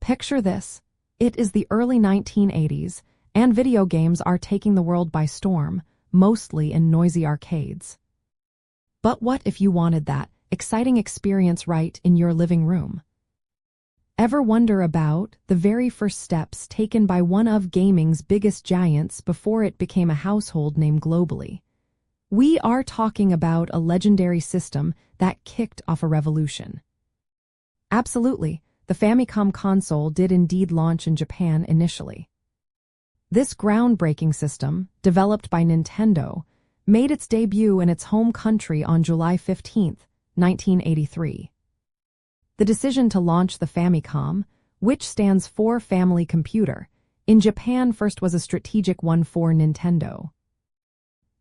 Picture this. It is the early 1980s, and video games are taking the world by storm, mostly in noisy arcades. But what if you wanted that exciting experience right in your living room? Ever wonder about the very first steps taken by one of gaming's biggest giants before it became a household name globally? We are talking about a legendary system that kicked off a revolution. Absolutely, the Famicom console did indeed launch in Japan initially. This groundbreaking system, developed by Nintendo, made its debut in its home country on July 15, 1983. The decision to launch the Famicom, which stands for Family Computer, in Japan first was a strategic one for Nintendo.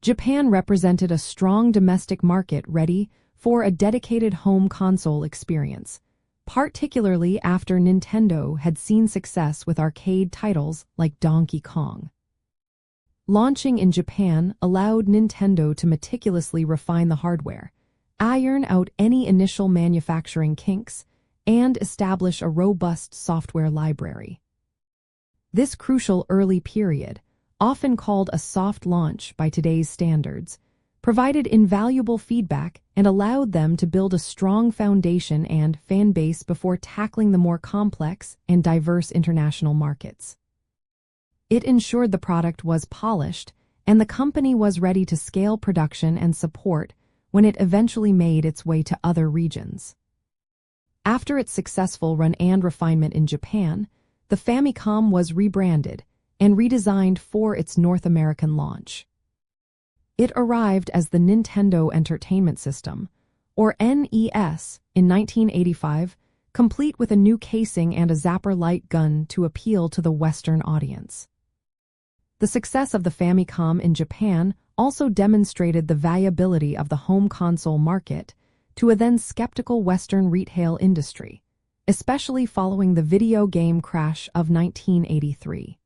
Japan represented a strong domestic market ready for a dedicated home console experience, particularly after Nintendo had seen success with arcade titles like Donkey Kong. Launching in Japan allowed Nintendo to meticulously refine the hardware, iron out any initial manufacturing kinks, and establish a robust software library. This crucial early period, often called a soft launch by today's standards, provided invaluable feedback and allowed them to build a strong foundation and fan base before tackling the more complex and diverse international markets. It ensured the product was polished and the company was ready to scale production and support when it eventually made its way to other regions. After its successful run and refinement in Japan, the Famicom was rebranded and redesigned for its North American launch. It arrived as the Nintendo Entertainment System, or NES, in 1985, complete with a new casing and a zapper light gun to appeal to the Western audience. The success of the Famicom in Japan also demonstrated the viability of the home console market to a then skeptical Western retail industry, especially following the video game crash of 1983.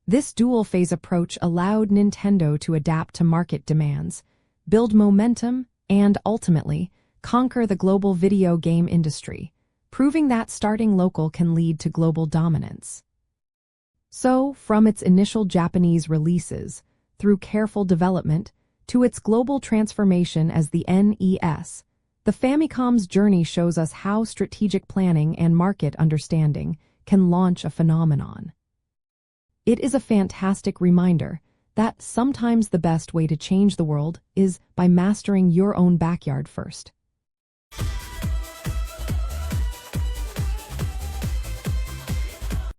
This dual-phase approach allowed Nintendo to adapt to market demands, build momentum, and ultimately conquer the global video game industry, proving that starting local can lead to global dominance. So, from its initial Japanese releases, through careful development, to its global transformation as the NES, the Famicom's journey shows us how strategic planning and market understanding can launch a phenomenon. It is a fantastic reminder that sometimes the best way to change the world is by mastering your own backyard first.